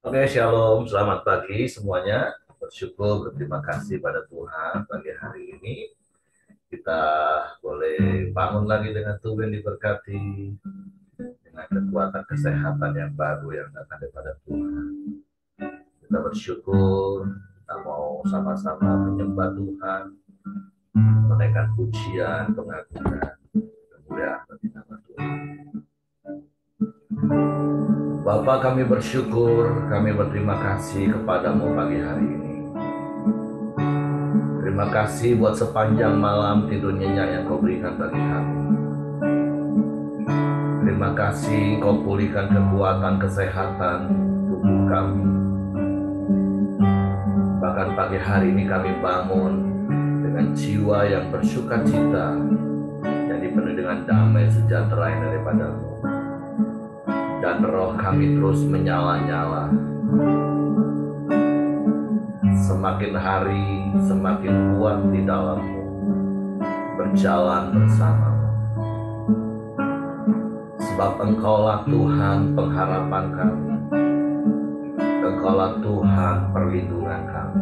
Oke, shalom, selamat pagi semuanya. Bersyukur, berterima kasih pada Tuhan pagi hari ini. Kita boleh bangun lagi dengan Tuhan diberkati, dengan kekuatan kesehatan yang baru yang datang daripada Tuhan. Kita bersyukur, kita mau sama-sama menyembah Tuhan, menaikkan pujian, pengagungan, kemuliaan bagi nama Tuhan. Bapa, kami bersyukur, kami berterima kasih kepadamu pagi hari ini. Terima kasih buat sepanjang malam tidur nyenyak yang kau berikan bagi kami. Terima kasih kau pulihkan kekuatan kesehatan tubuh kami. Bahkan pagi hari ini kami bangun dengan jiwa yang bersukacita, yang dipenuhi dengan damai sejahtera yang daripadamu. Dan roh kami terus menyala-nyala. Semakin hari semakin kuat di dalammu, berjalan bersamamu. Sebab Engkaulah Tuhan pengharapan kami, Engkaulah Tuhan perlindungan kami.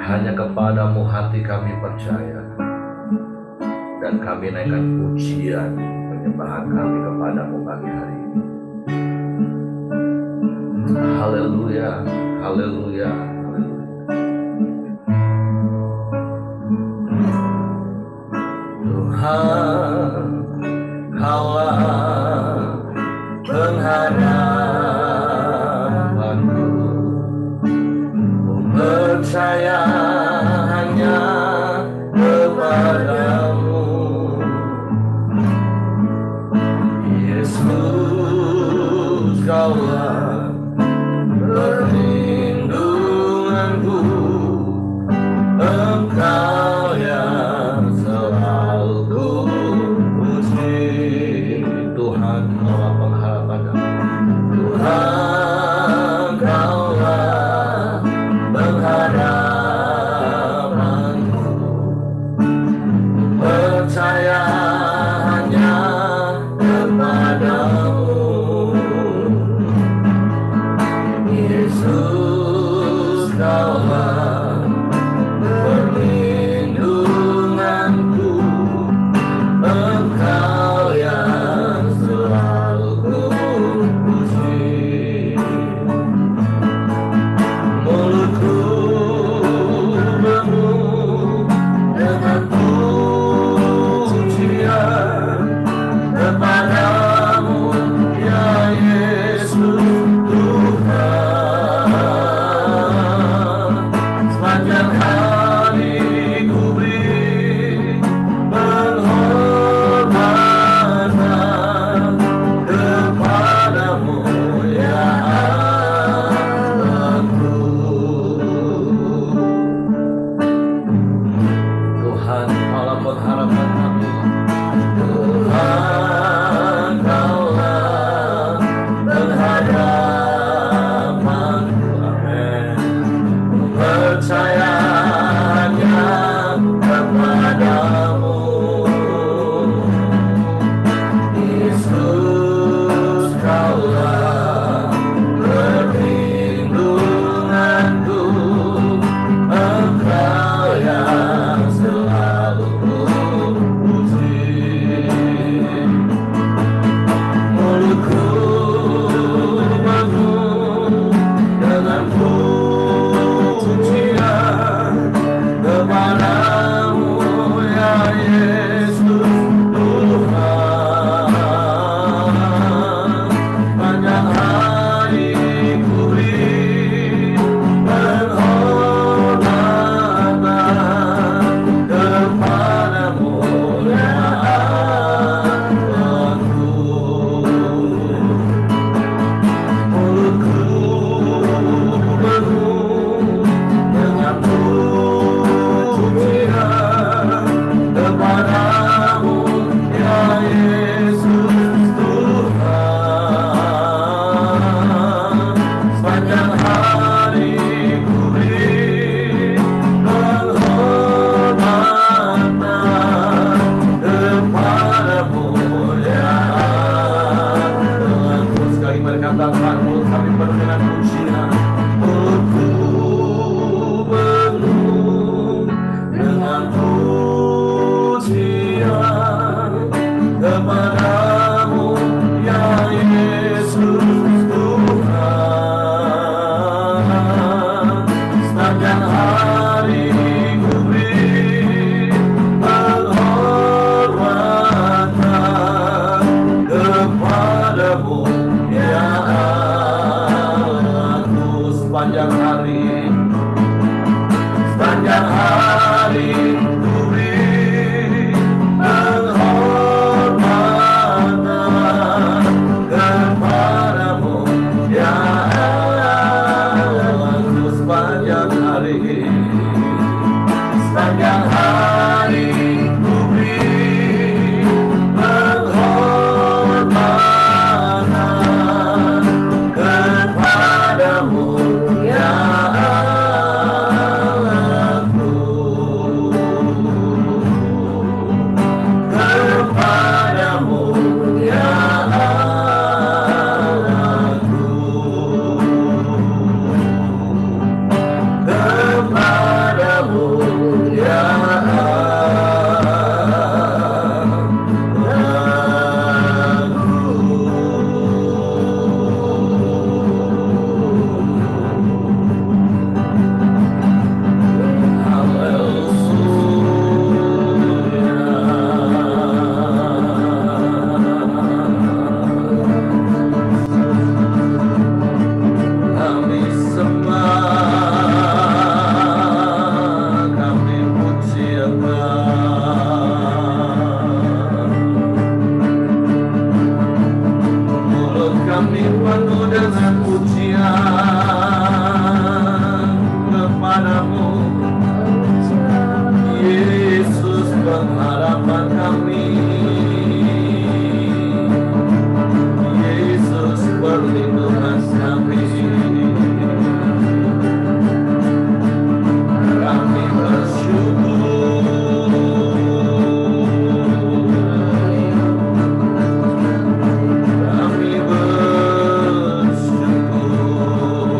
Hanya kepadamu hati kami percaya, dan kami naikkan pujian penyembahan kami kepadamu pagi hari ini. Haleluya, haleluya, haleluya. Tuhan, Kaulah pengharapanku, ku percaya hanya kepadamu. Yesus, Kaulah perlindunganku, Engkau yang selalu ku puji. Tuhan, Kaulah pengharapan kami. Tuhan, Kaulah pengharapanku, percaya hanya kepadamu. Yesus, Kaulah perlindunganku, Engkau yang selalu ku puji. Mulutku penuh dengan pujian kepadamu, ya Yesus Tuhan. Sepanjang hari ku beri penghormatan kepadamu, ya Allahku. Tuhan, Kaulah pengharapan kami. Tuhan, Kaulah pengharapanku. Amin. Percaya hanya kepadamu. Yesus, Kaulah perlindunganku, Engkau yang selalu ku puji. Mulutku penuh dengan pujian kepadamu, ya Yesus Tuhan. Panjang hari ku beri penghormatan kepadamu, ya Allahku. Mulutku penuh dengan pujian kepadamu, ya Yesus Tuhan. Sepanjang hari ku beri penghormatan kepadamu, ya Allahku. Sekali berkata, kami penuh dengan pujian. Ku penuh dengan pujian kepadamu ya Yesus Tuhan. Sepanjang hari ku beri penghormatan kepadamu ya Allahku. Sepanjang hari ku beri penghormatan kepadamu ya Allahku. Sepanjang hari ku beri penghormatan kepadamu ya Allahku. Kepadamu ya Allahku. Kepadamu ya kami sembah, kami pujikan. Mulut kami penuh dengan pujian kepadamu Yesus, pengharapan kami. Yesus, perlindungan kami. Kami bersyukur, kami bersyukur.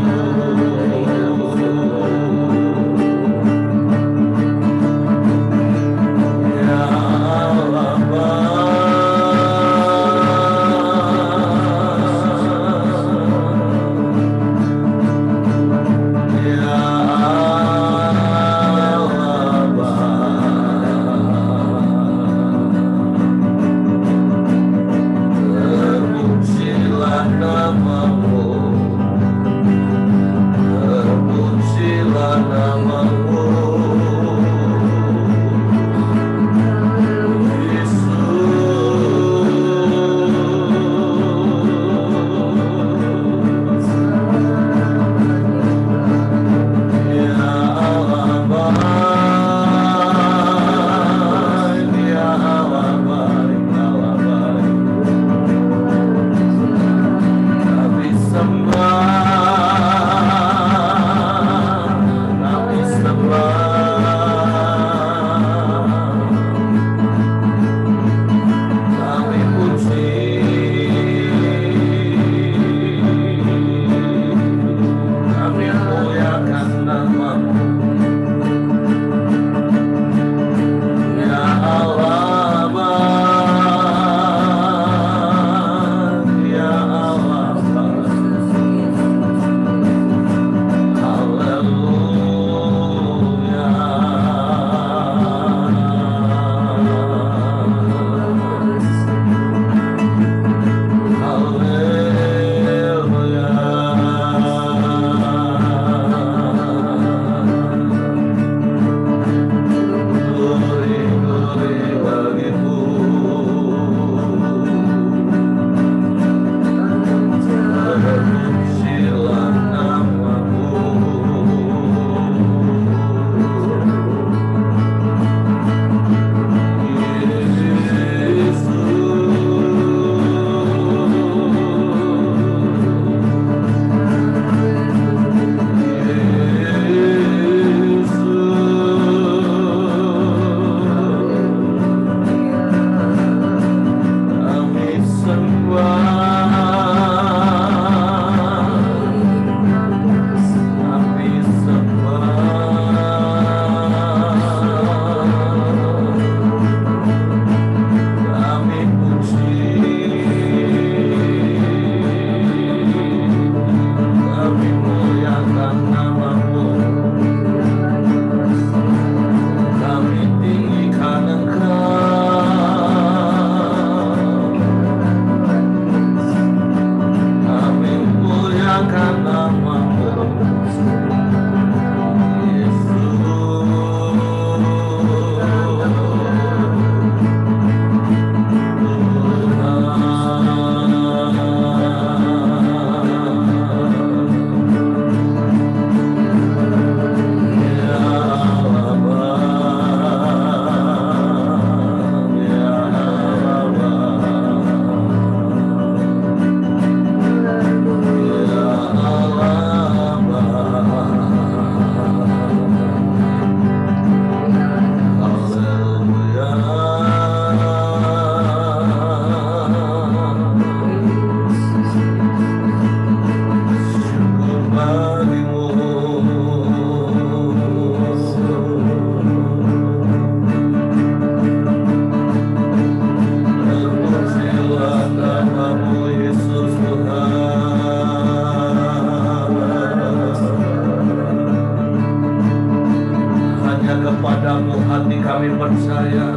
percaya,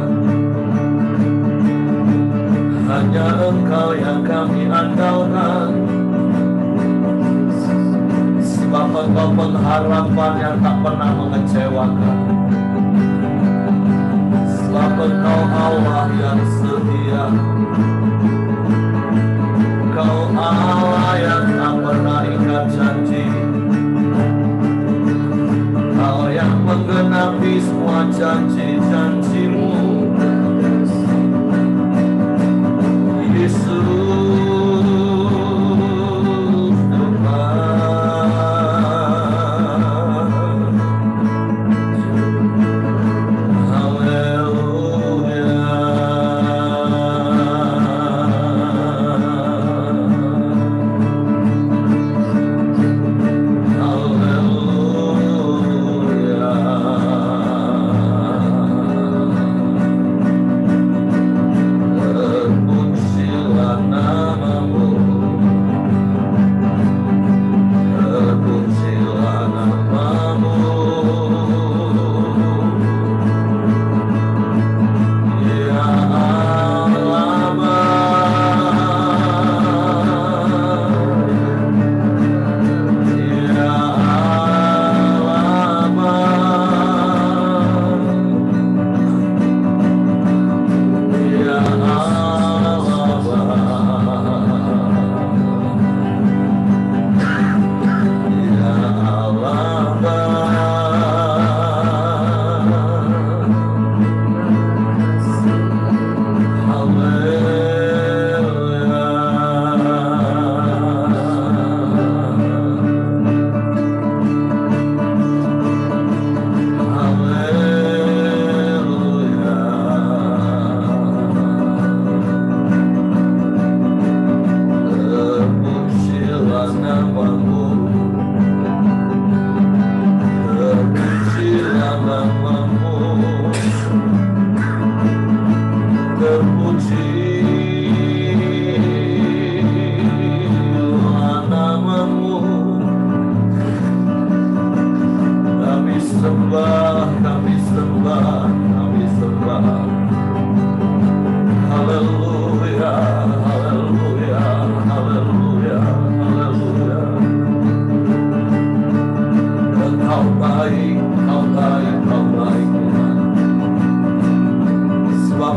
hanya Engkau yang kami andalkan. Sebab Engkau pengharapan yang tak pernah mengecewakan. Sebab Engkau Allah yang setia. Engkau Allah yang tak pernah ingkar janji. Engkau yang menggenapi semua janji-janji-Mu. Yesus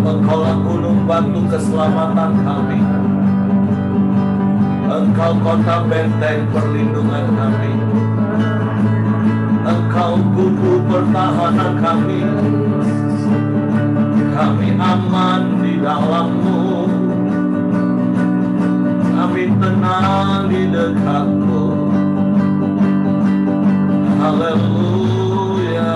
Engkaulah gunung batu keselamatan kami. Engkau kota benteng perlindungan kami. Engkau kubu pertahanan kami. Kami aman di dalam-Mu. Kami tenang di dekat-Mu. Haleluya.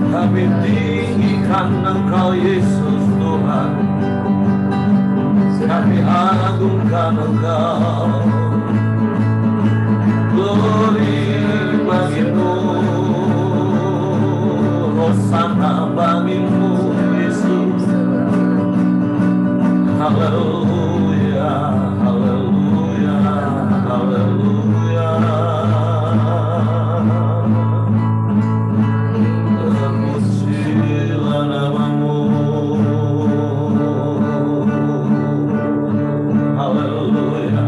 Kami tinggikan Engkau Yesus Tuhan. Kami agungkan Engkau. Glory bagi-Mu. Hosana bagi-Mu Yesus. Haleluya, haleluya, haleluya. Terpujilah nama-Mu. Haleluya,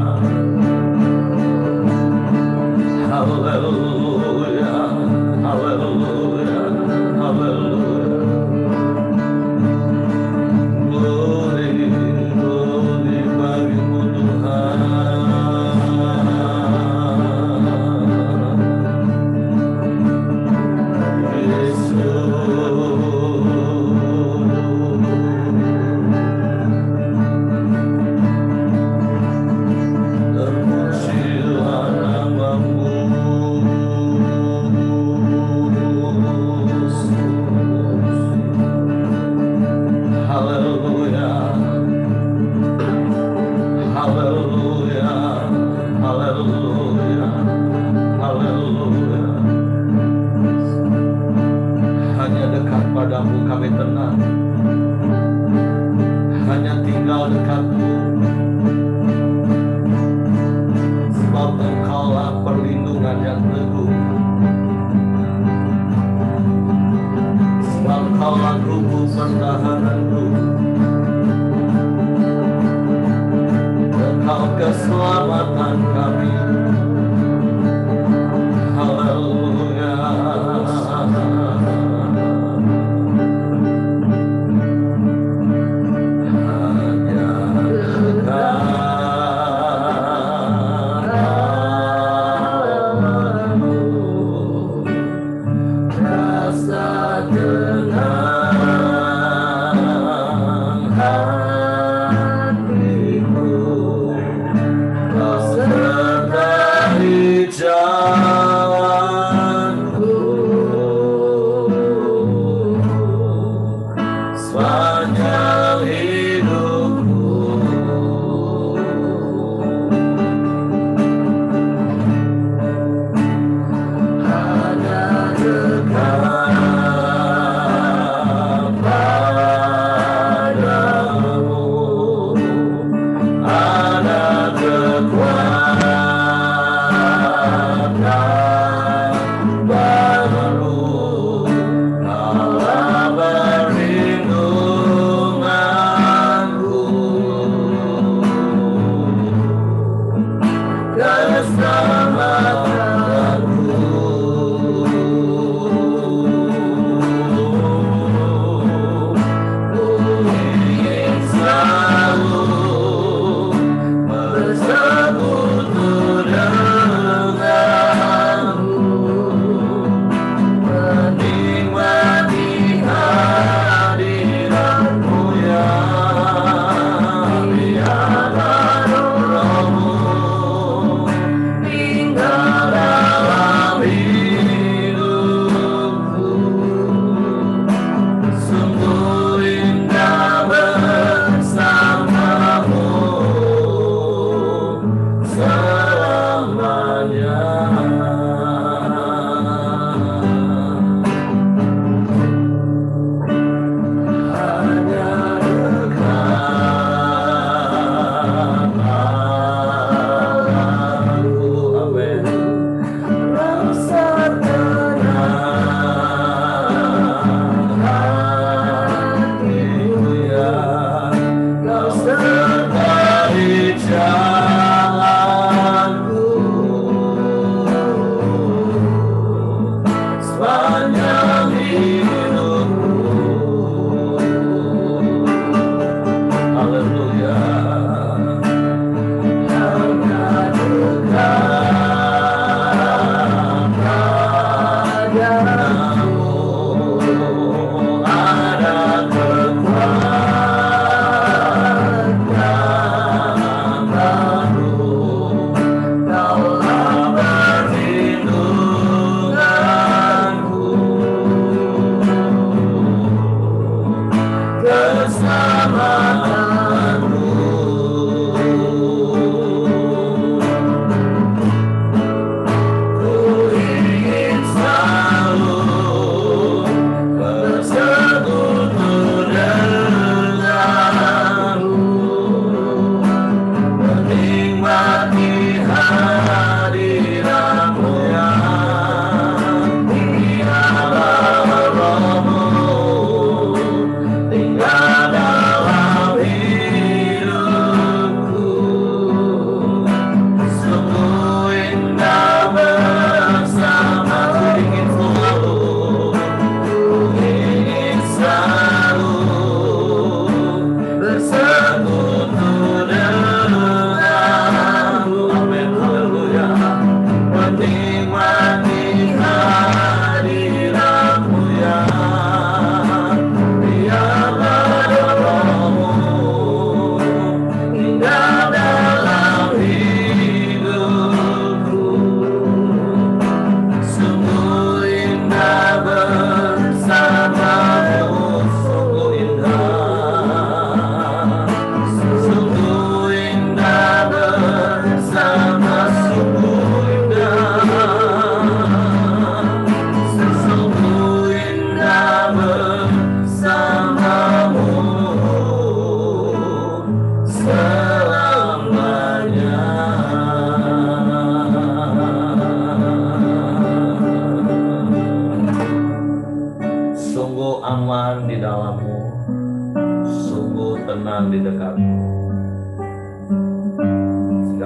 haleluya, haleluya, haleluya. Glory, glory. Engkau keselamatan kami. Haleluya. Hanya denganmu rasa tenang hatiku, kau serta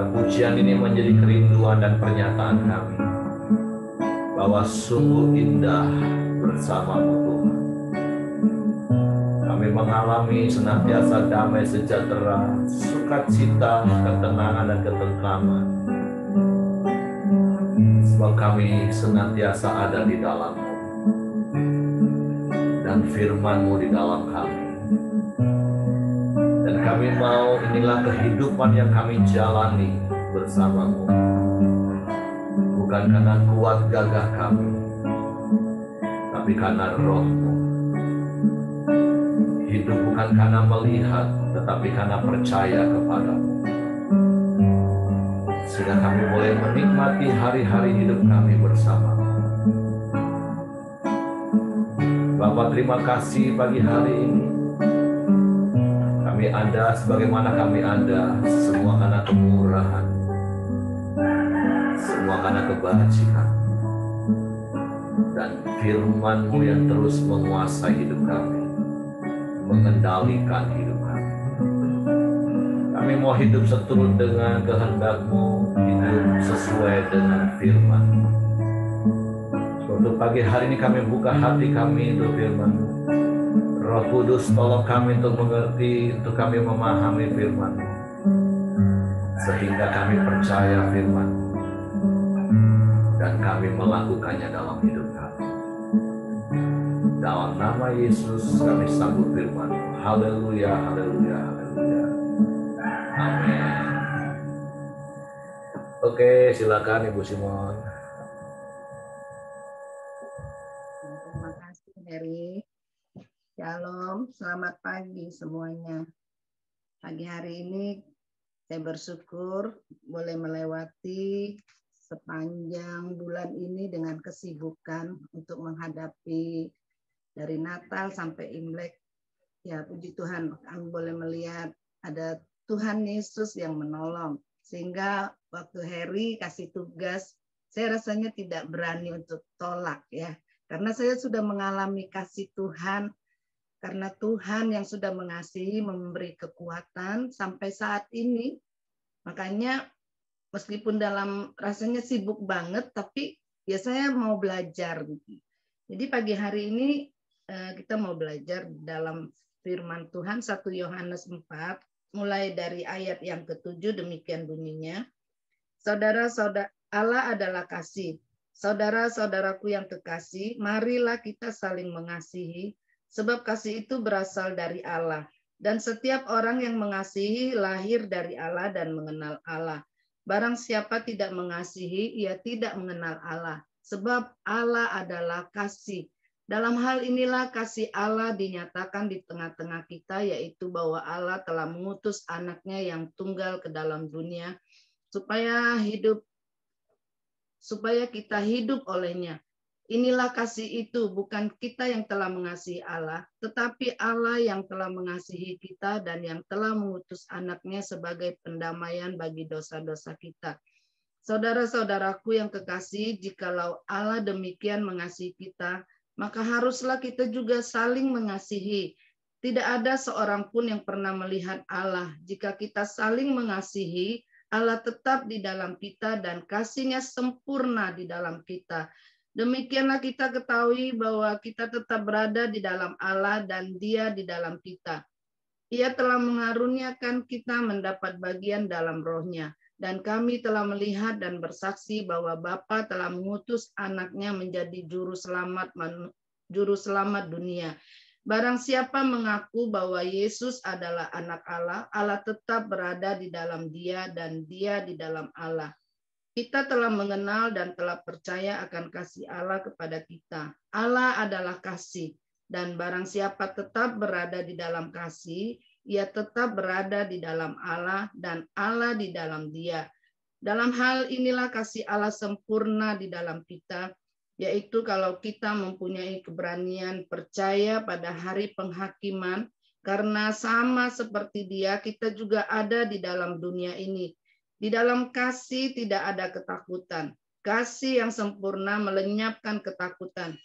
Biarlah pujian ini menjadi kerinduan dan pernyataan kami bahwa sungguh indah bersamamu Tuhan. Kami mengalami senantiasa damai sejahtera, sukacita, ketenangan dan ketentraman. Sebab kami senantiasa ada di dalam-Mu dan firman-Mu di dalam kami. Dan kami mau inilah kehidupan yang kami jalani bersama-Mu. Bukan karena kuat gagah kami, tapi karena Roh-Mu. Hidup bukan karena melihat, tetapi karena percaya kepada-Mu. Sehingga kami boleh menikmati hari-hari hidup kami bersama-Mu. Bapa, terima kasih pagi hari ini. Kami ada sebagaimana kami ada, semua karena kemurahan, semua karena kebajikan, dan firman-Mu yang terus menguasai hidup kami, mengendalikan hidup kami. Kami mau hidup seturut dengan kehendak-Mu, hidup sesuai dengan firman-Mu. Untuk pagi hari ini kami buka hati kami untuk firman-Mu. Roh Kudus tolong kami untuk mengerti, untuk kami memahami firman-Mu, sehingga kami percaya firman-Mu dan kami melakukannya dalam hidup kami. Dalam nama Yesus kami sambut firman-Mu. Haleluya, haleluya, haleluya. Amin. Oke, silakan Ibu Simon. Terima kasih, Heri. Shalom, selamat pagi semuanya. Pagi hari ini saya bersyukur boleh melewati sepanjang bulan ini dengan kesibukan untuk menghadapi dari Natal sampai Imlek. Ya, puji Tuhan, kami boleh melihat ada Tuhan Yesus yang menolong. Sehingga waktu Heri kasih tugas, saya rasanya tidak berani untuk tolak ya. Karena saya sudah mengalami kasih Tuhan. Karena Tuhan yang sudah mengasihi memberi kekuatan sampai saat ini. Makanya meskipun dalam rasanya sibuk banget, tapi ya saya mau belajar. Jadi pagi hari ini kita mau belajar dalam firman Tuhan 1 Yohanes 4, mulai dari ayat yang ke-7, demikian bunyinya. Saudara-saudara, Allah adalah kasih. Saudara-saudaraku yang kekasih, marilah kita saling mengasihi, sebab kasih itu berasal dari Allah. Dan setiap orang yang mengasihi lahir dari Allah dan mengenal Allah. Barang siapa tidak mengasihi, ia tidak mengenal Allah. Sebab Allah adalah kasih. Dalam hal inilah kasih Allah dinyatakan di tengah-tengah kita, yaitu bahwa Allah telah mengutus anaknya yang tunggal ke dalam dunia, supaya kita hidup olehnya. Inilah kasih itu, bukan kita yang telah mengasihi Allah, tetapi Allah yang telah mengasihi kita dan yang telah mengutus anaknya sebagai pendamaian bagi dosa-dosa kita. Saudara-saudaraku yang kekasih, jikalau Allah demikian mengasihi kita, maka haruslah kita juga saling mengasihi. Tidak ada seorang pun yang pernah melihat Allah. Jika kita saling mengasihi, Allah tetap di dalam kita dan kasih-Nya sempurna di dalam kita. Demikianlah kita ketahui bahwa kita tetap berada di dalam Allah dan Dia di dalam kita. Ia telah mengaruniakan kita mendapat bagian dalam Roh-Nya. Dan kami telah melihat dan bersaksi bahwa Bapa telah mengutus anaknya menjadi juru selamat dunia. Barang siapa mengaku bahwa Yesus adalah anak Allah, Allah tetap berada di dalam Dia dan Dia di dalam Allah. Kita telah mengenal dan telah percaya akan kasih Allah kepada kita. Allah adalah kasih, dan barang siapa tetap berada di dalam kasih, ia tetap berada di dalam Allah dan Allah di dalam Dia. Dalam hal inilah kasih Allah sempurna di dalam kita, yaitu kalau kita mempunyai keberanian percaya pada hari penghakiman, karena sama seperti Dia, kita juga ada di dalam dunia ini. Di dalam kasih tidak ada ketakutan. Kasih yang sempurna melenyapkan ketakutan.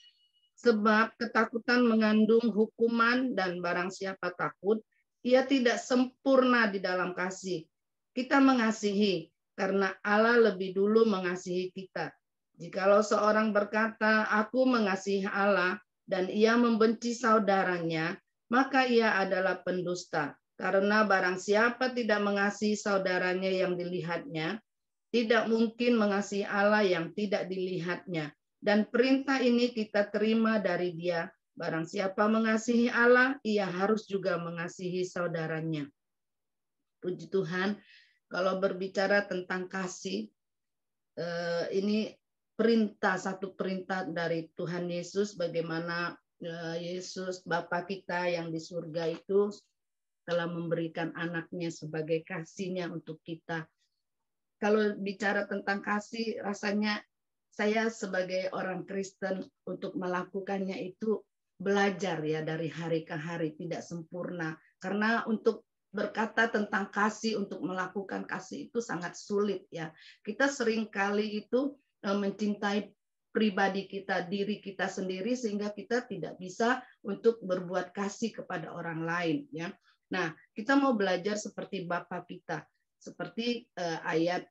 Sebab ketakutan mengandung hukuman dan barang siapa takut, ia tidak sempurna di dalam kasih. Kita mengasihi karena Allah lebih dulu mengasihi kita. Jikalau seorang berkata, aku mengasihi Allah, dan ia membenci saudaranya, maka ia adalah pendusta. Karena barang siapa tidak mengasihi saudaranya yang dilihatnya, tidak mungkin mengasihi Allah yang tidak dilihatnya. Dan perintah ini kita terima dari Dia. Barang siapa mengasihi Allah, ia harus juga mengasihi saudaranya. Puji Tuhan, kalau berbicara tentang kasih, ini satu perintah dari Tuhan Yesus, bagaimana Yesus Bapa kita yang di surga itu telah memberikan anaknya sebagai kasihnya untuk kita. Kalau bicara tentang kasih, rasanya saya sebagai orang Kristen untuk melakukannya itu belajar ya dari hari ke hari, tidak sempurna. Karena untuk berkata tentang kasih, untuk melakukan kasih itu sangat sulit ya. Kita sering kali itu mencintai pribadi kita, diri kita sendiri, sehingga kita tidak bisa untuk berbuat kasih kepada orang lain ya. Nah, kita mau belajar seperti Bapa kita. Seperti ayat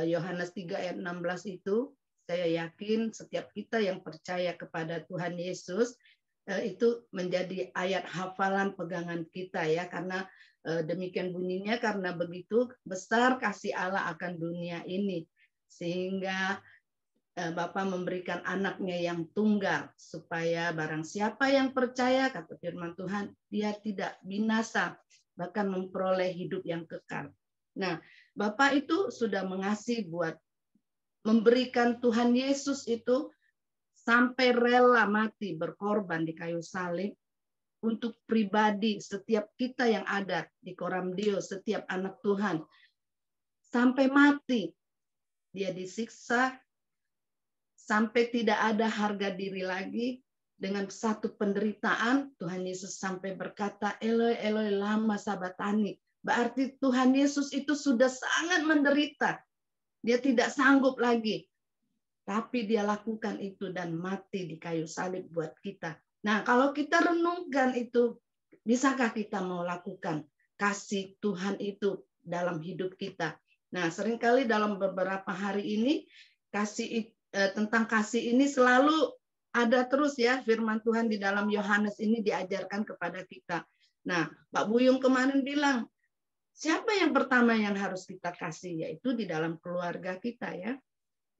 Yohanes 3 ayat 16 itu, saya yakin setiap kita yang percaya kepada Tuhan Yesus itu menjadi ayat hafalan pegangan kita ya, karena demikian bunyinya, karena begitu besar kasih Allah akan dunia ini sehingga Bapa memberikan anaknya yang tunggal supaya barang siapa yang percaya, kata firman Tuhan, dia tidak binasa, bahkan memperoleh hidup yang kekal. Nah, Bapa itu sudah mengasihi buat memberikan Tuhan Yesus itu sampai rela mati berkorban di kayu salib untuk pribadi setiap kita yang ada di Koramdio, setiap anak Tuhan. Sampai mati dia disiksa, sampai tidak ada harga diri lagi. Dengan satu penderitaan, Tuhan Yesus sampai berkata, Eloi, Eloi, lama sabatani. Berarti Tuhan Yesus itu sudah sangat menderita. Dia tidak sanggup lagi. Tapi dia lakukan itu dan mati di kayu salib buat kita. Nah, kalau kita renungkan itu, bisakah kita mau lakukan kasih Tuhan itu dalam hidup kita? Nah, seringkali dalam beberapa hari ini, tentang kasih ini selalu ada terus ya, firman Tuhan di dalam Yohanes ini diajarkan kepada kita. Nah, Pak Buyung kemarin bilang, siapa yang pertama yang harus kita kasih? Yaitu di dalam keluarga kita ya.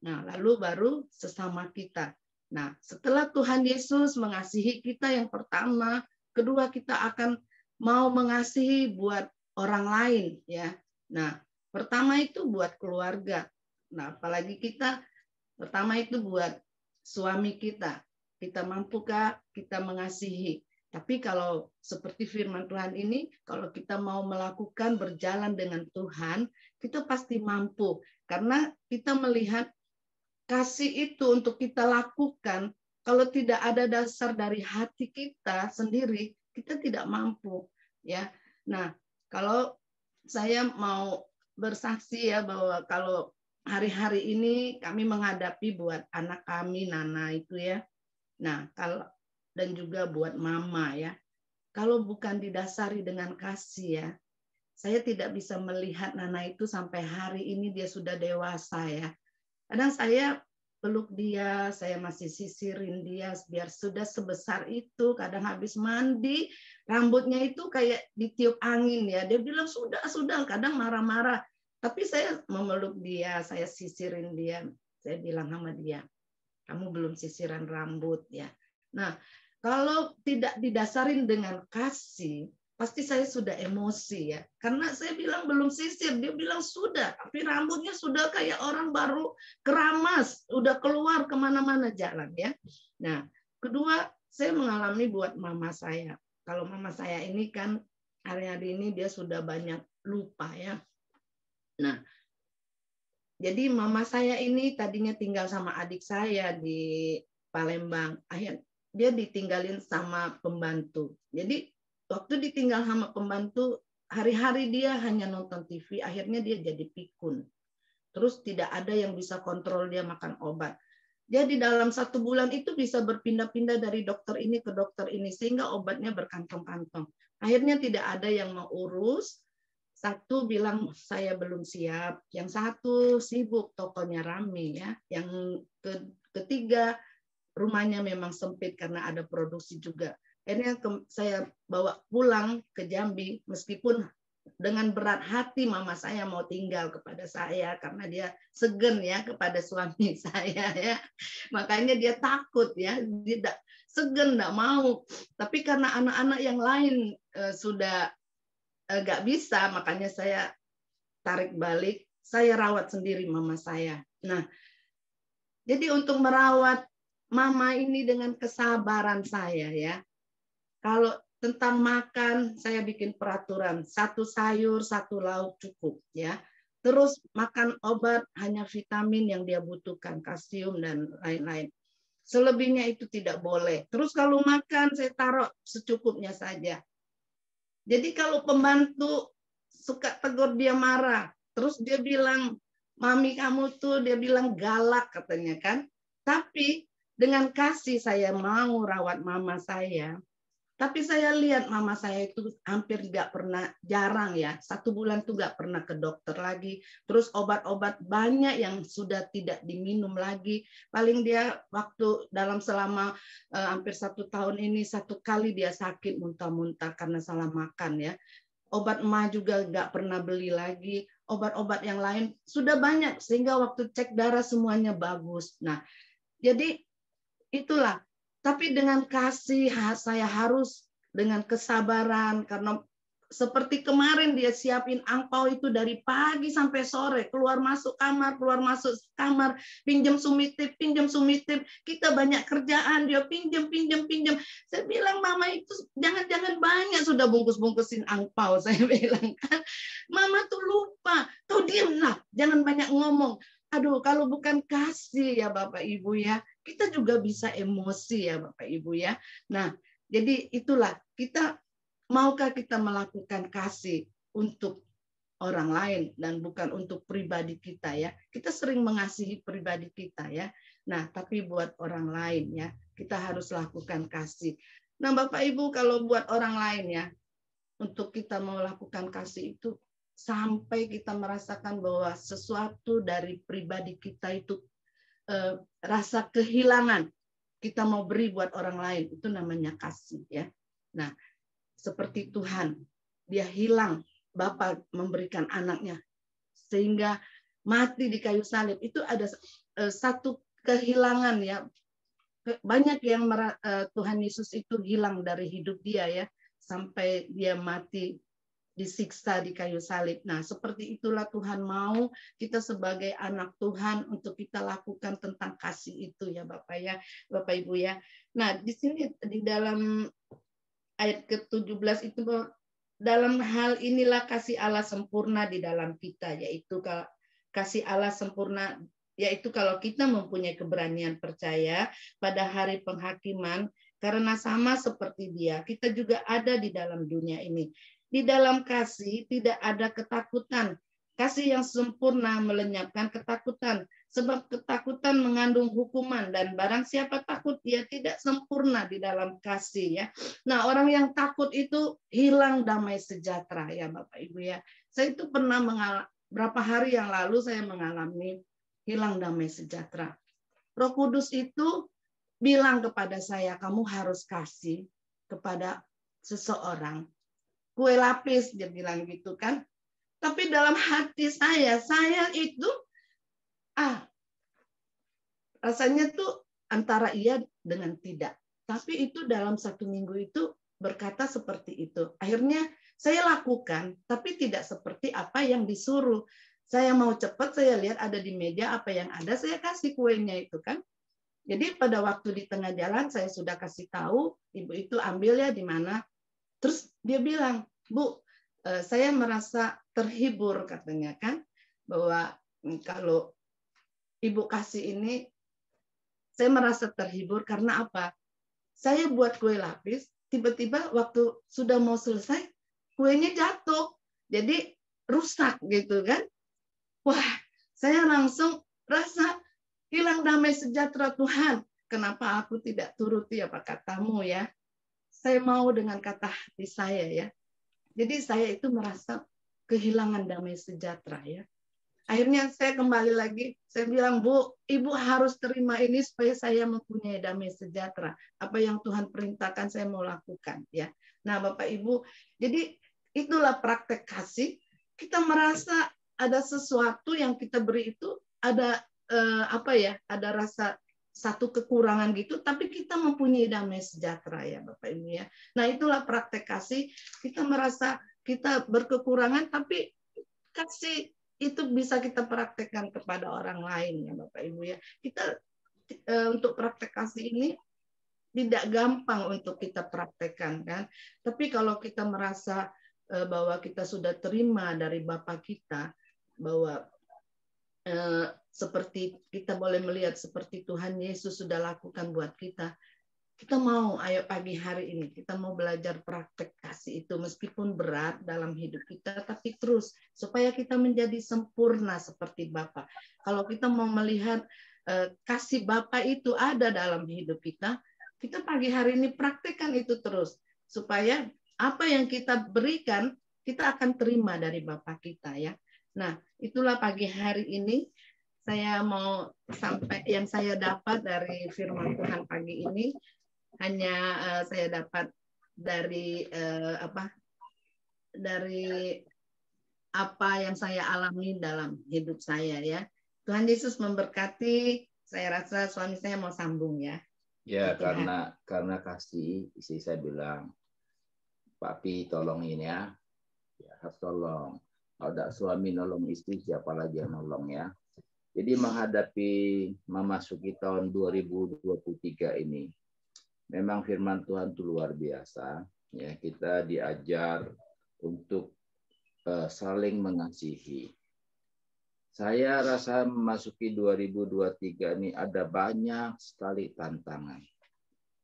Nah, lalu baru sesama kita. Nah, setelah Tuhan Yesus mengasihi kita yang pertama, kedua kita akan mau mengasihi buat orang lain ya. Nah, pertama itu buat keluarga. Nah, apalagi kita pertama itu buat suami kita. Kita mampukah kita mengasihi? Tapi kalau seperti firman Tuhan ini, kalau kita mau melakukan berjalan dengan Tuhan, kita pasti mampu. Karena kita melihat kasih itu untuk kita lakukan, kalau tidak ada dasar dari hati kita sendiri, kita tidak mampu. Ya, nah kalau saya mau bersaksi ya bahwa kalau hari-hari ini kami menghadapi buat anak kami, Nana itu ya. Nah, kalau dan juga buat mama ya. Kalau bukan didasari dengan kasih ya, saya tidak bisa melihat Nana itu sampai hari ini dia sudah dewasa ya. Kadang saya peluk dia, saya masih sisirin dia biar sudah sebesar itu. Kadang habis mandi, rambutnya itu kayak ditiup angin ya. Dia bilang sudah, kadang marah-marah. Tapi saya memeluk dia, saya sisirin dia. Saya bilang sama dia, kamu belum sisiran rambut ya. Nah, kalau tidak didasarin dengan kasih, pasti saya sudah emosi ya. Karena saya bilang belum sisir, dia bilang sudah. Tapi rambutnya sudah kayak orang baru keramas, udah keluar kemana-mana jalan ya. Nah, kedua, saya mengalami buat mama saya. Kalau mama saya ini kan hari-hari ini dia sudah banyak lupa ya. Nah, jadi mama saya ini tadinya tinggal sama adik saya di Palembang. Akhirnya dia ditinggalin sama pembantu. Jadi waktu ditinggal sama pembantu, hari-hari dia hanya nonton TV. Akhirnya dia jadi pikun. Terus tidak ada yang bisa kontrol dia makan obat. Jadi dalam 1 bulan itu bisa berpindah-pindah dari dokter ini ke dokter ini. Sehingga obatnya berkantong-kantong. Akhirnya tidak ada yang mau urus. Satu bilang saya belum siap, yang satu sibuk, tokonya rame ya. Yang ketiga rumahnya memang sempit karena ada produksi juga. Akhirnya saya bawa pulang ke Jambi, meskipun dengan berat hati mama saya mau tinggal kepada saya karena dia segen ya kepada suami saya ya. Makanya dia takut ya, dia segen, enggak mau. Tapi karena anak-anak yang lain sudah nggak bisa, makanya saya tarik balik, saya rawat sendiri mama saya. Nah, jadi untuk merawat mama ini dengan kesabaran saya ya. Kalau tentang makan, saya bikin peraturan, satu sayur, satu lauk cukup ya. Terus makan obat hanya vitamin yang dia butuhkan, kalsium dan lain-lain. Selebihnya itu tidak boleh. Terus kalau makan saya taruh secukupnya saja. Jadi kalau pembantu suka tegur dia marah, terus dia bilang, mami kamu tuh, dia bilang galak katanya kan. Tapi dengan kasih saya mau rawat mama saya. Tapi saya lihat mama saya itu hampir nggak pernah, jarang ya, 1 bulan tuh nggak pernah ke dokter lagi. Terus obat-obat banyak yang sudah tidak diminum lagi. Paling dia waktu dalam selama hampir 1 tahun ini 1 kali dia sakit muntah-muntah karena salah makan ya. Obat emak juga nggak pernah beli lagi. Obat-obat yang lain sudah banyak sehingga waktu cek darah semuanya bagus. Nah, jadi itulah. Tapi dengan kasih saya harus dengan kesabaran, karena seperti kemarin dia siapin angpau itu dari pagi sampai sore, keluar masuk kamar, pinjam sumitip, kita banyak kerjaan, dia pinjam. Saya bilang mama itu jangan banyak sudah bungkus-bungkusin angpau, saya bilang kan. Mama tuh lupa, kau diamlah, jangan banyak ngomong. Aduh, kalau bukan kasih ya Bapak Ibu ya, kita juga bisa emosi ya Bapak Ibu ya. Nah, jadi itulah, maukah kita melakukan kasih untuk orang lain dan bukan untuk pribadi kita ya. Kita sering mengasihi pribadi kita ya. Nah, tapi buat orang lain ya, kita harus lakukan kasih. Nah, Bapak Ibu kalau buat orang lain ya, untuk kita mau lakukan kasih itu sampai kita merasakan bahwa sesuatu dari pribadi kita itu rasa kehilangan, kita mau beri buat orang lain, itu namanya kasih ya. Nah, seperti Tuhan, dia hilang, Bapa memberikan anaknya sehingga mati di kayu salib, itu ada satu kehilangan ya. Banyak yang Tuhan Yesus itu hilang dari hidup dia ya, sampai dia mati disiksa di kayu salib. Nah, seperti itulah Tuhan mau kita sebagai anak Tuhan untuk kita lakukan tentang kasih itu ya Bapak ya, Bapak Ibu ya. Nah, di sini di dalam ayat ke-17 itu, dalam hal inilah kasih Allah sempurna di dalam kita, yaitu kasih Allah sempurna, yaitu kalau kita mempunyai keberanian percaya pada hari penghakiman, karena sama seperti Dia, kita juga ada di dalam dunia ini. Di dalam kasih tidak ada ketakutan. Kasih yang sempurna melenyapkan ketakutan. Sebab ketakutan mengandung hukuman. Dan barang siapa takut, dia tidak sempurna di dalam kasih. Ya. Nah, orang yang takut itu hilang damai sejahtera. Ya Bapak Ibu ya. Saya itu pernah berapa hari yang lalu saya mengalami hilang damai sejahtera. Roh Kudus itu bilang kepada saya, kamu harus kasih kepada seseorang kue lapis, dia bilang gitu kan. Tapi dalam hati saya itu rasanya tuh antara iya dengan tidak. Tapi itu dalam 1 minggu itu berkata seperti itu. Akhirnya saya lakukan, tapi tidak seperti apa yang disuruh. Saya mau cepat, saya lihat ada di meja apa yang ada, saya kasih kuenya itu kan. Jadi pada waktu di tengah jalan saya sudah kasih tahu, ibu itu ambil ya di mana. Terus dia bilang, Bu, saya merasa terhibur katanya kan, bahwa kalau ibu kasih ini, saya merasa terhibur karena apa? Saya buat kue lapis, tiba-tiba waktu sudah mau selesai, kuenya jatuh, jadi rusak gitu kan. Wah, saya langsung rasa hilang damai sejahtera. Tuhan, kenapa aku tidak turuti apa katamu ya? Saya mau dengan kata hati saya ya. Jadi saya itu merasa kehilangan damai sejahtera ya. Akhirnya saya kembali lagi, saya bilang, Bu, Ibu harus terima ini supaya saya mempunyai damai sejahtera. Apa yang Tuhan perintahkan saya mau lakukan ya. Nah, Bapak Ibu, jadi itulah praktek kasih. Kita merasa ada sesuatu yang kita beri itu ada ada rasa satu kekurangan gitu, tapi kita mempunyai damai sejahtera ya Bapak Ibu ya. Nah, itulah praktek kasih. Kita merasa kita berkekurangan, tapi kasih itu bisa kita praktekkan kepada orang lain ya Bapak Ibu ya. Kita untuk praktek kasih ini tidak gampang untuk kita praktekkan kan. Tapi kalau kita merasa bahwa kita sudah terima dari Bapa kita, bahwa seperti kita boleh melihat seperti Tuhan Yesus sudah lakukan buat kita. Kita mau, ayo pagi hari ini, kita mau belajar praktek kasih itu meskipun berat dalam hidup kita, tapi terus supaya kita menjadi sempurna seperti Bapa. Kalau kita mau melihat kasih Bapa itu ada dalam hidup kita, kita pagi hari ini praktekkan itu terus. Supaya apa yang kita berikan, kita akan terima dari Bapa kita ya. Nah, itulah pagi hari ini saya mau sampai yang saya dapat dari firman Tuhan pagi ini. Hanya saya dapat dari apa yang saya alami dalam hidup saya ya. Tuhan Yesus memberkati. Saya rasa suami saya mau sambung ya. Ya, karena kasih, istri saya bilang, Pak Pi tolong ini ya. Ya, harus tolong. Kalau ada suami nolong istri, siapa lagi yang nolong ya. Jadi menghadapi memasuki tahun 2023 ini, memang firman Tuhan itu luar biasa. Ya, kita diajar untuk saling mengasihi. Saya rasa memasuki 2023 ini ada banyak sekali tantangan,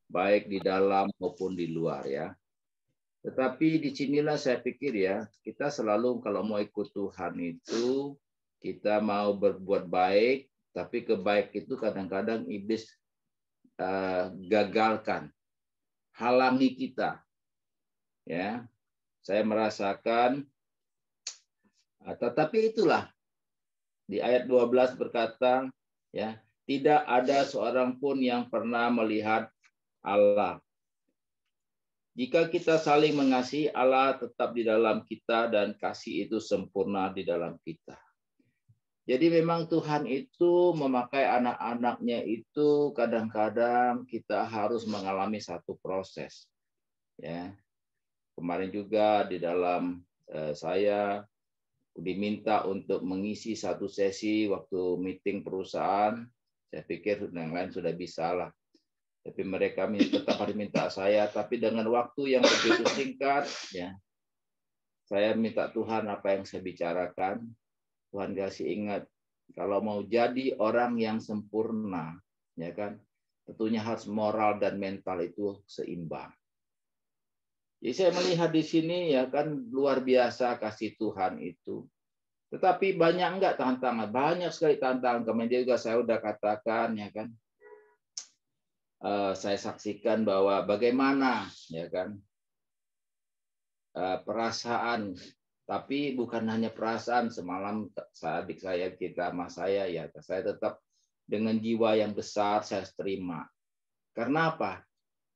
baik di dalam maupun di luar ya. Tetapi disinilah saya pikir ya, kita selalu kalau mau ikut Tuhan itu, kita mau berbuat baik, tapi kebaik itu kadang-kadang iblis gagalkan, halangi kita. Ya, saya merasakan, tetapi itulah di ayat 12 berkata, ya, tidak ada seorang pun yang pernah melihat Allah. Jika kita saling mengasihi, Allah tetap di dalam kita dan kasih itu sempurna di dalam kita. Jadi memang Tuhan itu memakai anak-anaknya itu kadang-kadang kita harus mengalami satu proses. Ya, kemarin juga di dalam saya diminta untuk mengisi satu sesi waktu meeting perusahaan. Saya pikir yang lain sudah bisa lah. Tapi mereka tetap harus minta saya. Tapi dengan waktu yang begitu singkat, ya, saya minta Tuhan apa yang saya bicarakan. Tuhan kasih ingat, kalau mau jadi orang yang sempurna, ya kan, tentunya harus moral dan mental itu seimbang. Jadi saya melihat di sini ya kan luar biasa kasih Tuhan itu. Tetapi banyak enggak tantangan, banyak sekali tantangan. Kemudian juga saya udah katakan ya kan, saya saksikan bahwa bagaimana ya kan perasaan. Tapi bukan hanya perasaan, semalam adik saya kita sama saya ya saya tetap dengan jiwa yang besar saya terima. Karena apa?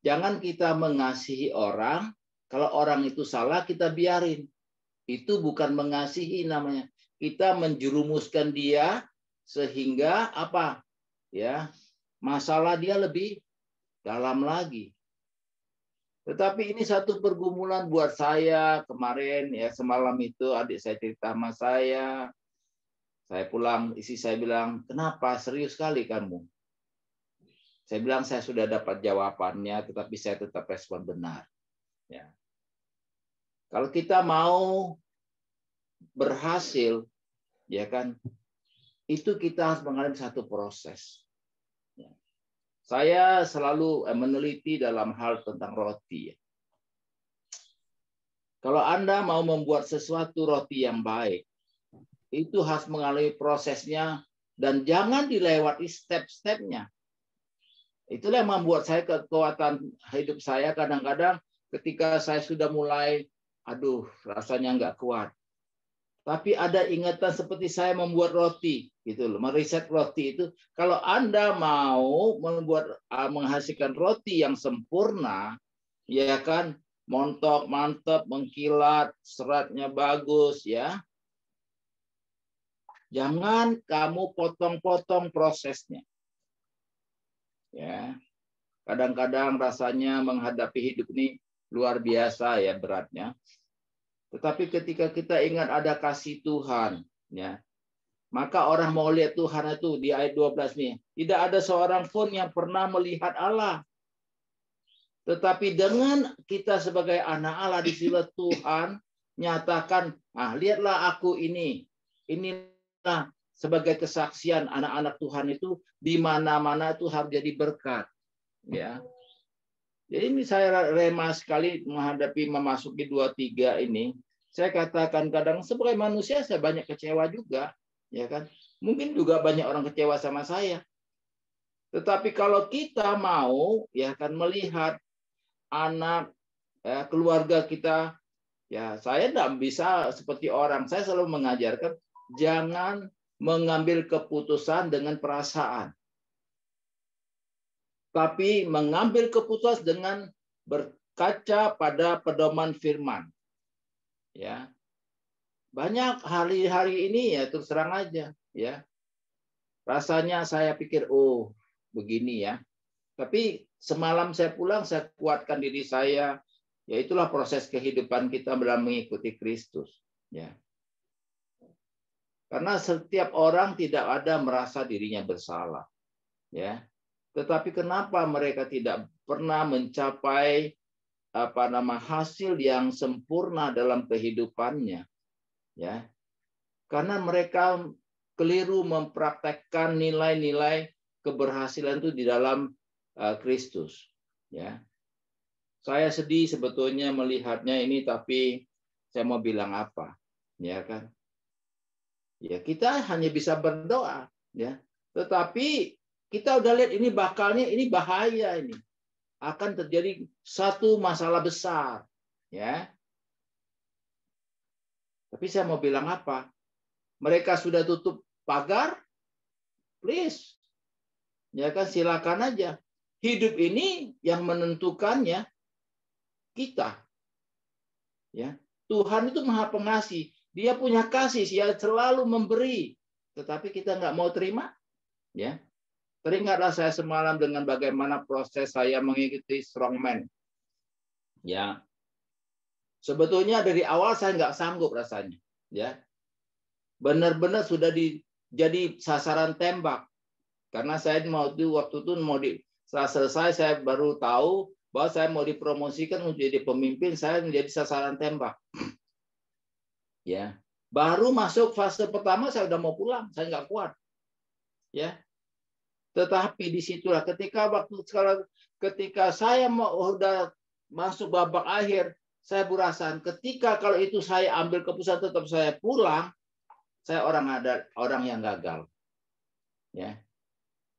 Jangan kita mengasihi orang, kalau orang itu salah kita biarin. Itu bukan mengasihi namanya. Kita menjerumuskan dia sehingga apa? Ya, masalah dia lebih dalam lagi. Tetapi ini satu pergumulan buat saya kemarin ya, semalam itu adik saya cerita sama saya. Saya pulang, istri saya bilang, "Kenapa serius sekali kamu?" Saya bilang saya sudah dapat jawabannya, tetapi saya tetap respon benar. Ya. Kalau kita mau berhasil, ya kan, itu kita harus mengalami satu proses. Saya selalu meneliti dalam hal tentang roti. Kalau Anda mau membuat sesuatu roti yang baik, itu harus mengalami prosesnya dan jangan dilewati step-stepnya. Itulah yang membuat saya kekuatan hidup saya kadang-kadang ketika saya sudah mulai, aduh rasanya nggak kuat. Tapi ada ingatan seperti saya membuat roti, gitu loh. Meriset roti itu, kalau Anda mau menghasilkan roti yang sempurna, ya kan, montok, mantap, mengkilat, seratnya bagus, ya. Jangan kamu potong-potong prosesnya. Ya. Kadang-kadang rasanya menghadapi hidup ini luar biasa ya beratnya. Tetapi ketika kita ingat ada kasih Tuhan, ya, maka orang mau lihat Tuhan itu di ayat 12 nih. Tidak ada seorang pun yang pernah melihat Allah. Tetapi dengan kita sebagai anak Allah di sini Tuhan nyatakan, lihatlah aku ini. Inilah sebagai kesaksian anak-anak Tuhan itu di mana-mana itu harus jadi berkat. Ya. Jadi ini saya remah sekali menghadapi memasuki 23 ini. Saya katakan kadang sebagai manusia saya banyak kecewa juga, ya kan? Mungkin juga banyak orang kecewa sama saya. Tetapi kalau kita mau, ya kan, melihat anak, keluarga kita, ya saya tidak bisa seperti orang. Saya selalu mengajarkan jangan mengambil keputusan dengan perasaan. Tapi mengambil keputusan dengan berkaca pada pedoman firman. Ya. Banyak hari-hari ini ya terus terang aja, ya. Rasanya saya pikir begini ya. Tapi semalam saya pulang saya kuatkan diri saya, ya itulah proses kehidupan kita dalam mengikuti Kristus, ya. Karena setiap orang tidak ada merasa dirinya bersalah, ya. Tetapi kenapa mereka tidak pernah mencapai hasil yang sempurna dalam kehidupannya? Ya, karena mereka keliru mempraktekkan nilai-nilai keberhasilan itu di dalam Kristus. Ya, saya sedih sebetulnya melihatnya ini, tapi saya mau bilang apa? Ya kan? Ya kita hanya bisa berdoa. Ya, tetapi kita udah lihat ini bakalnya, ini bahaya ini. Akan terjadi satu masalah besar, ya. Tapi saya mau bilang apa? Mereka sudah tutup pagar, please. Ya kan, silakan aja. Hidup ini yang menentukannya kita. Ya. Tuhan itu Maha Pengasih. Dia punya kasih, dia selalu memberi. Tetapi kita nggak mau terima, ya. Teringatlah saya semalam dengan bagaimana proses saya mengikuti strongman. Ya, sebetulnya dari awal saya nggak sanggup rasanya. Ya, benar-benar sudah jadi sasaran tembak. Karena saya waktu itu setelah selesai saya baru tahu bahwa saya mau dipromosikan menjadi pemimpin, saya menjadi sasaran tembak. Ya, baru masuk fase pertama saya udah mau pulang, saya nggak kuat. Ya. Tetapi disitulah ketika saya udah masuk babak akhir, saya berasa ketika kalau itu saya ambil keputusan tetap saya pulang, saya orang yang gagal. Ya.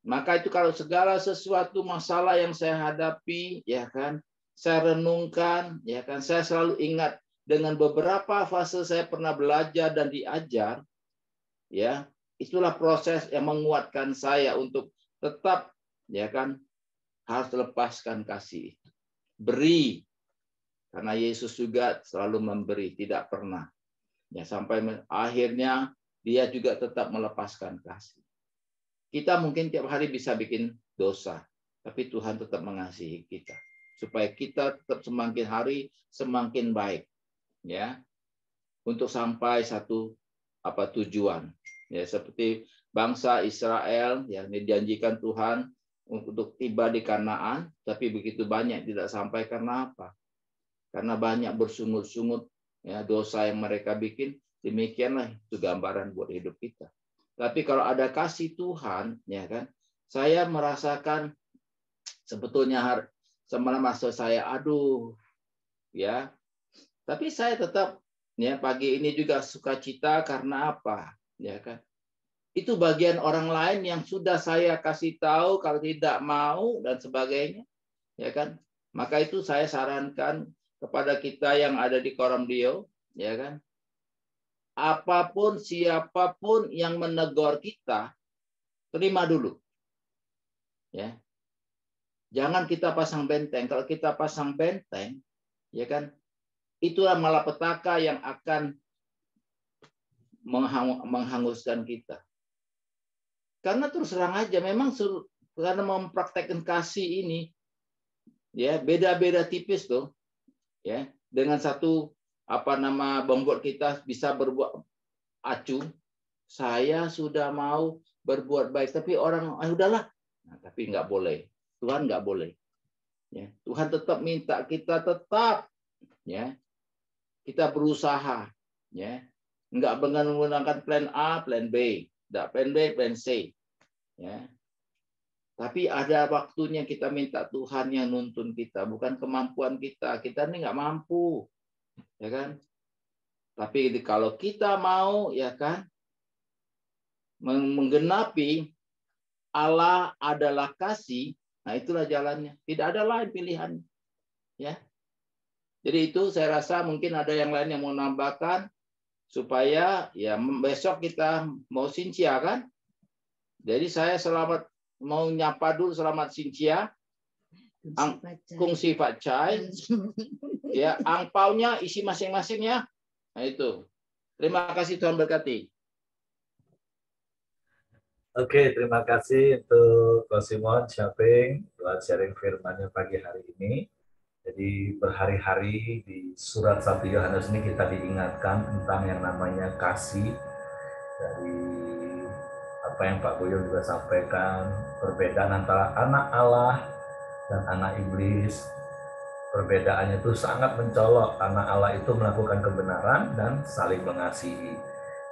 Maka itu kalau segala sesuatu masalah yang saya hadapi, ya kan, saya renungkan, ya kan, saya selalu ingat dengan beberapa fase saya pernah belajar dan diajar, ya, itulah proses yang menguatkan saya untuk tetap, ya kan, harus lepaskan kasih itu. Beri. Karena Yesus juga selalu memberi, tidak pernah. Ya, sampai akhirnya dia juga tetap melepaskan kasih. Kita mungkin tiap hari bisa bikin dosa, tapi Tuhan tetap mengasihi kita. Supaya kita tetap semakin hari semakin baik. Ya. Untuk sampai satu tujuan. Ya, seperti bangsa Israel yang dijanjikan Tuhan untuk tiba di Kanaan, tapi begitu banyak tidak sampai karena apa? Karena banyak bersungut-sungut, ya, dosa yang mereka bikin. Demikianlah itu gambaran buat hidup kita. Tapi kalau ada kasih Tuhan, ya kan, saya merasakan sebetulnya semalam masa saya, ya. Tapi saya tetap, ya, pagi ini juga sukacita karena apa? Ya kan? Itu bagian orang lain yang sudah saya kasih tahu kalau tidak mau dan sebagainya, ya kan? Maka itu saya sarankan kepada kita yang ada di Koramdio, ya kan? apapun, siapapun yang menegur kita, terima dulu. Ya. Jangan kita pasang benteng. Kalau kita pasang benteng, ya kan, itulah malapetaka yang akan menghanguskan kita. Karena terus terang aja, memang karena mempraktekkan kasih ini, ya beda-beda tipis tuh, ya dengan satu bonggot kita bisa berbuat acuh. Saya sudah mau berbuat baik, tapi orang udahlah, nah, tapi nggak boleh. Tuhan nggak boleh. Ya, Tuhan tetap minta kita tetap, ya kita berusaha, ya nggak menggunakan plan A, plan B, nggak plan B, plan C, ya. Tapi ada waktunya kita minta Tuhan yang nuntun kita, bukan kemampuan kita. Kita ini nggak mampu, ya kan? Tapi kalau kita mau, ya kan, menggenapi Allah adalah kasih, nah itulah jalannya. Tidak ada lain pilihan, ya. Jadi itu saya rasa mungkin ada yang lain yang mau nambahkan supaya ya besok kita mau Sintia kan. Jadi saya mau nyapa dulu selamat Sintia. Kungsi Pak Cai. Ya, angpaunya isi masing-masing ya. Nah itu. Terima kasih, Tuhan berkati. Oke, terima kasih untuk Ko Simon Syaping buat sharing firman-Nya pagi hari ini. Jadi berhari-hari di surat 1 Yohanes ini kita diingatkan tentang yang namanya kasih. Dari apa yang Pak Boyo juga sampaikan, perbedaan antara anak Allah dan anak iblis. Perbedaannya itu sangat mencolok. Anak Allah itu melakukan kebenaran dan saling mengasihi.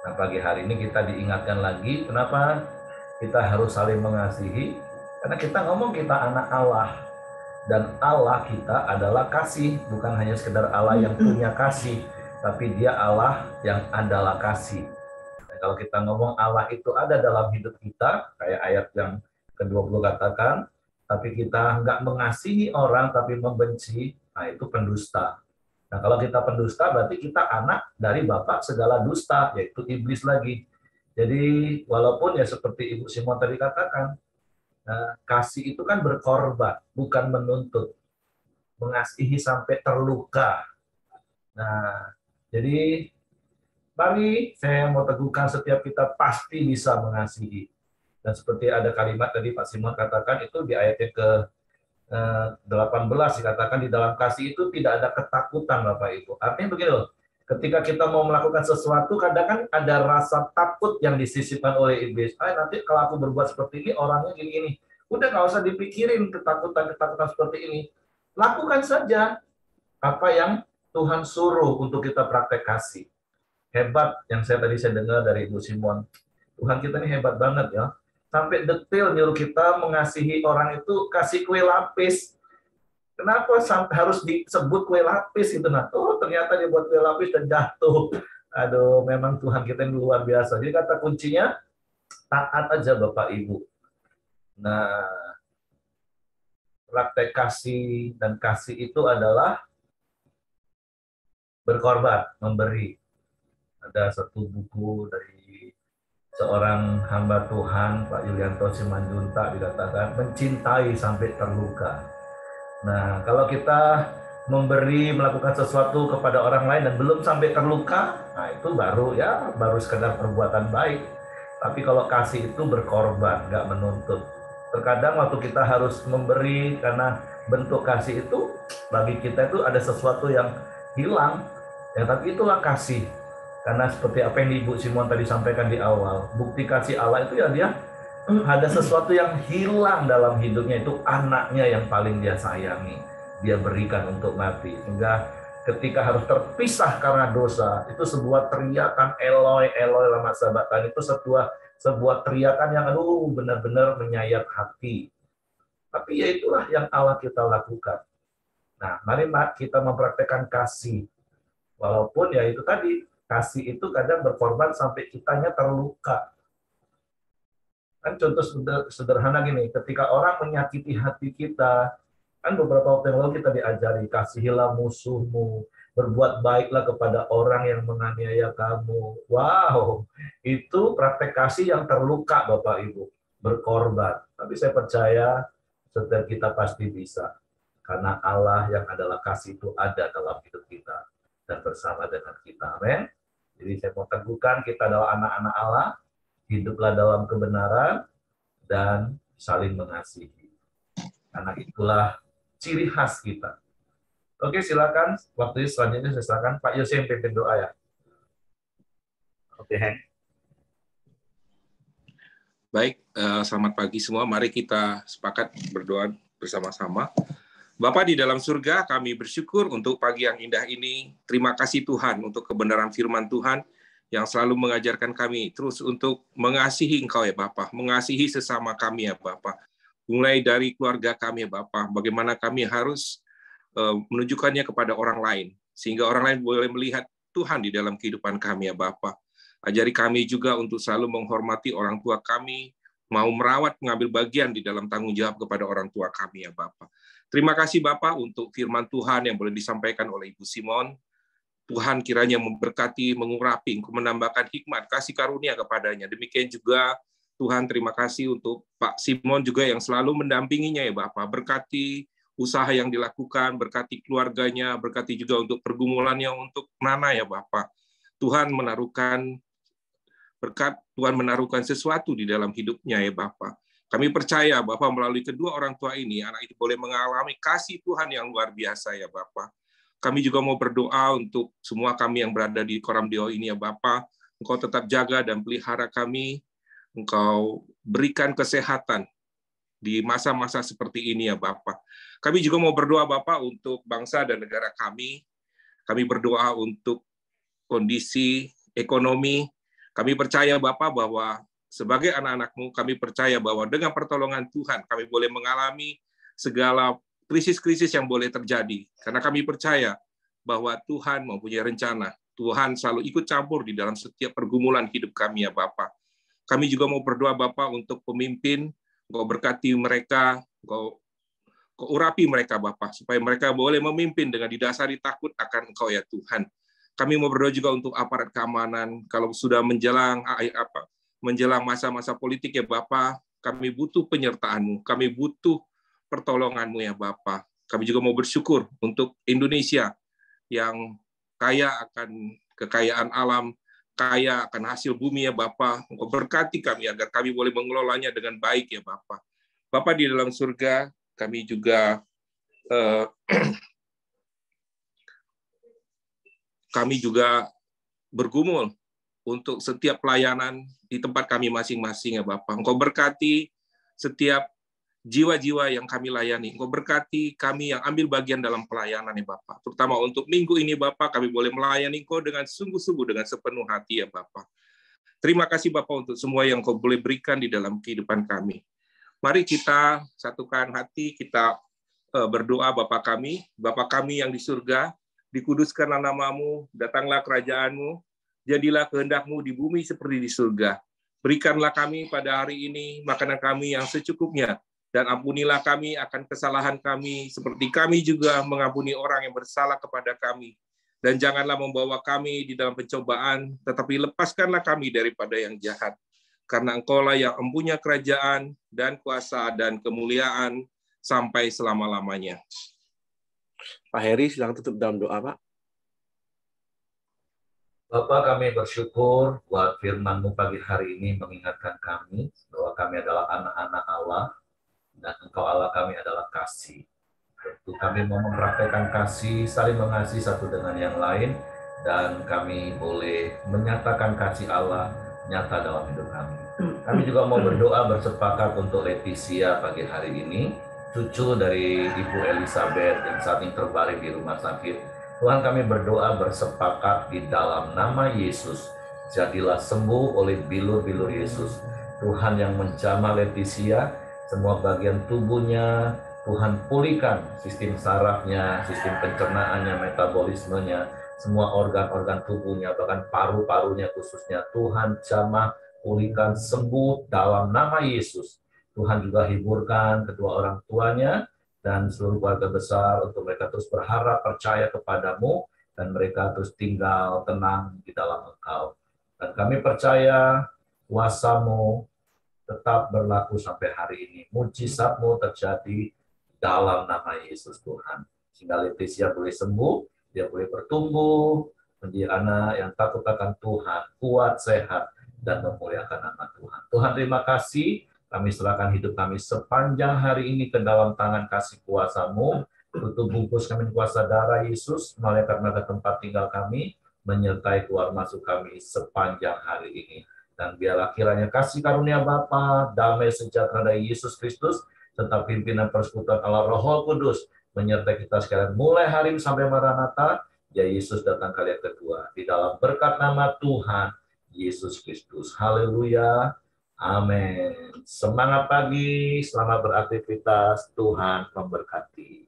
Nah, pagi hari ini kita diingatkan lagi, kenapa kita harus saling mengasihi? Karena kita ngomong kita anak Allah. Dan Allah kita adalah kasih, bukan hanya sekedar Allah yang punya kasih, tapi Dia Allah yang adalah kasih. Nah, kalau kita ngomong Allah itu ada dalam hidup kita, kayak ayat yang ke-20 katakan, tapi kita nggak mengasihi orang, tapi membenci, nah itu pendusta. Nah, kalau kita pendusta, berarti kita anak dari bapak segala dusta, yaitu iblis lagi. Jadi, walaupun ya seperti Ibu Simon tadi katakan, nah, kasih itu kan berkorban, bukan menuntut. Mengasihi sampai terluka. Nah, jadi mari saya mau teguhkan setiap kita pasti bisa mengasihi. Dan seperti ada kalimat tadi Pak Simon katakan itu di ayat yang ke-18 dikatakan di dalam kasih itu tidak ada ketakutan Bapak Ibu. Artinya begini loh, ketika kita mau melakukan sesuatu kadang kan ada rasa takut yang disisipkan oleh iblis. Nanti kalau aku berbuat seperti ini orangnya gini-gini. Udah nggak usah dipikirin ketakutan-ketakutan seperti ini. Lakukan saja apa yang Tuhan suruh untuk kita praktek kasih. Hebat yang saya dengar dari Ibu Simon. Tuhan kita ini hebat banget ya. Sampai detail nyuruh kita mengasihi orang itu kasih kue lapis. Kenapa harus disebut kue lapis itu? Nah, ternyata dia buat kue lapis dan jatuh. Aduh, memang Tuhan kita ini luar biasa. Jadi kata kuncinya taat aja Bapak Ibu. Nah, praktek kasih dan kasih itu adalah berkorban, memberi. Ada satu buku dari seorang hamba Tuhan, Pak Yulianto Simanjuntak, dikatakan mencintai sampai terluka. Nah, kalau kita memberi, melakukan sesuatu kepada orang lain dan belum sampai terluka, nah itu baru sekedar perbuatan baik. Tapi kalau kasih itu berkorban, nggak menuntut. Terkadang waktu kita harus memberi karena bentuk kasih itu bagi kita itu ada sesuatu yang hilang, ya tapi itulah kasih. Karena seperti apa yang Ibu Simon tadi sampaikan di awal, bukti kasih Allah itu ya dia ada sesuatu yang hilang dalam hidupnya, itu anaknya yang paling dia sayangi, dia berikan untuk mati. Sehingga ketika harus terpisah karena dosa, itu sebuah teriakan Eloi, Eloi lama sabachthani, itu sebuah teriakan yang benar-benar menyayat hati. Tapi ya itulah yang Allah kita lakukan. Nah, mari kita mempraktekkan kasih. Walaupun ya itu tadi, kasih itu kadang berkorban sampai kitanya terluka. Kan contoh sederhana gini, ketika orang menyakiti hati kita, kan beberapa waktu yang lalu kita diajari, kasihilah musuhmu, berbuat baiklah kepada orang yang menganiaya kamu. Wow, itu praktek kasih yang terluka Bapak Ibu, berkorban. Tapi saya percaya setiap kita pasti bisa. Karena Allah yang adalah kasih itu ada dalam hidup kita dan bersama dengan kita. Amin. Jadi saya mau teguhkan kita adalah anak-anak Allah, hiduplah dalam kebenaran dan saling mengasihi. Karena itulah ciri khas kita. Oke, silakan. Waktu selanjutnya saya silakan Pak Yose yang pimpin doa ya. Oke, Hank. Baik, selamat pagi semua. Mari kita sepakat berdoa bersama-sama. Bapa di dalam surga, kami bersyukur untuk pagi yang indah ini. Terima kasih Tuhan untuk kebenaran firman Tuhan yang selalu mengajarkan kami terus untuk mengasihi Engkau ya Bapa, mengasihi sesama kami ya Bapa. Mulai dari keluarga kami ya Bapa, bagaimana kami harus menunjukkannya kepada orang lain, sehingga orang lain boleh melihat Tuhan di dalam kehidupan kami ya Bapa. Ajari kami juga untuk selalu menghormati orang tua kami, mau merawat, mengambil bagian di dalam tanggung jawab kepada orang tua kami ya Bapa. Terima kasih Bapa untuk firman Tuhan yang boleh disampaikan oleh Ibu Simon. Tuhan kiranya memberkati, mengurapi, menambahkan hikmat, kasih karunia kepadanya. Demikian juga Tuhan terima kasih untuk Pak Simon juga yang selalu mendampinginya ya Bapa. Berkati usaha yang dilakukan, berkati keluarganya, berkati juga untuk pergumulannya untuk Nana ya Bapak. Tuhan menaruhkan berkat, Tuhan menaruhkan sesuatu di dalam hidupnya ya Bapak. Kami percaya Bapak melalui kedua orang tua ini, anak itu boleh mengalami kasih Tuhan yang luar biasa ya Bapak. Kami juga mau berdoa untuk semua kami yang berada di Koram Deo ini ya Bapak. Engkau tetap jaga dan pelihara kami, Engkau berikan kesehatan di masa-masa seperti ini ya Bapak. Kami juga mau berdoa Bapak untuk bangsa dan negara kami. Kami berdoa untuk kondisi ekonomi. Kami percaya Bapak bahwa sebagai anak-anak-Mu, kami percaya bahwa dengan pertolongan Tuhan, kami boleh mengalami segala krisis-krisis yang boleh terjadi. Karena kami percaya bahwa Tuhan mempunyai rencana. Tuhan selalu ikut campur di dalam setiap pergumulan hidup kami ya Bapak. Kami juga mau berdoa Bapak untuk pemimpin, Engkau berkati mereka, Engkau urapi mereka Bapak, supaya mereka boleh memimpin dengan didasari takut akan Engkau ya Tuhan. Kami mau berdoa juga untuk aparat keamanan, kalau sudah menjelang masa-masa politik ya Bapak, kami butuh penyertaan-Mu, kami butuh pertolongan-Mu ya Bapak. Kami juga mau bersyukur untuk Indonesia yang kaya akan kekayaan alam, kaya akan hasil bumi ya Bapak. Engkau berkati kami agar kami boleh mengelolanya dengan baik ya Bapak. Bapak di dalam surga, kami juga bergumul untuk setiap pelayanan di tempat kami masing-masing ya Bapak. Engkau berkati setiap jiwa-jiwa yang kami layani. Engkau berkati kami yang ambil bagian dalam pelayanan ya Bapak. Terutama untuk minggu ini Bapak, kami boleh melayani Engkau dengan sungguh-sungguh, dengan sepenuh hati ya Bapak. Terima kasih Bapak untuk semua yang Engkau boleh berikan di dalam kehidupan kami. Mari kita satukan hati, kita berdoa Bapak kami yang di surga, dikuduskanlah nama-Mu, datanglah kerajaan-Mu, jadilah kehendak-Mu di bumi seperti di surga. Berikanlah kami pada hari ini makanan kami yang secukupnya, dan ampunilah kami akan kesalahan kami, seperti kami juga mengampuni orang yang bersalah kepada kami. Dan janganlah membawa kami di dalam pencobaan, tetapi lepaskanlah kami daripada yang jahat. Karena Engkau-lah yang mempunyai kerajaan dan kuasa dan kemuliaan sampai selama-lamanya. Pak Heri, silakan tutup dalam doa, Pak. Bapak, kami bersyukur buat firman-Mu pagi hari ini mengingatkan kami bahwa kami adalah anak-anak Allah, dan Engkau Allah kami adalah kasih. Tentu kami mau mempraktekkan kasih, saling mengasihi satu dengan yang lain, dan kami boleh menyatakan kasih Allah nyata dalam hidup kami. Kami juga mau berdoa bersepakat untuk Leticia pagi hari ini, cucu dari Ibu Elizabeth yang saat ini terbaring di rumah sakit. Tuhan, kami berdoa bersepakat di dalam nama Yesus, jadilah sembuh oleh bilur-bilur Yesus. Tuhan yang menjamah Leticia, semua bagian tubuhnya, Tuhan pulihkan sistem sarafnya, sistem pencernaannya, metabolismenya, semua organ-organ tubuhnya, bahkan paru-parunya khususnya. Tuhan jamah, pulihkan, sembuh dalam nama Yesus. Tuhan juga hiburkan kedua orang tuanya dan seluruh keluarga besar untuk mereka terus berharap, percaya kepadamu, dan mereka terus tinggal tenang di dalam Engkau. Dan kami percaya kuasa-Mu tetap berlaku sampai hari ini. Mujizat-Mu terjadi dalam nama Yesus Tuhan. Sehingga Leticia boleh sembuh, dia boleh bertumbuh, menjadi anak yang takut akan Tuhan, kuat, sehat, dan memuliakan nama Tuhan. Tuhan, terima kasih. Kami serahkan hidup kami sepanjang hari ini ke dalam tangan kasih kuasa-Mu. Tutup bungkus kami kuasa darah Yesus, malaikat ke tempat tinggal kami, menyertai keluar masuk kami sepanjang hari ini. Dan biarlah kiranya kasih karunia Bapa, damai sejahtera dari Yesus Kristus, serta pimpinan persekutuan Allah Roh Kudus, menyertai kita sekalian mulai hari ini sampai Maranatha, ya Yesus datang kali yang kedua. Di dalam berkat nama Tuhan Yesus Kristus. Haleluya. Amin. Semangat pagi, selamat beraktivitas. Tuhan memberkati.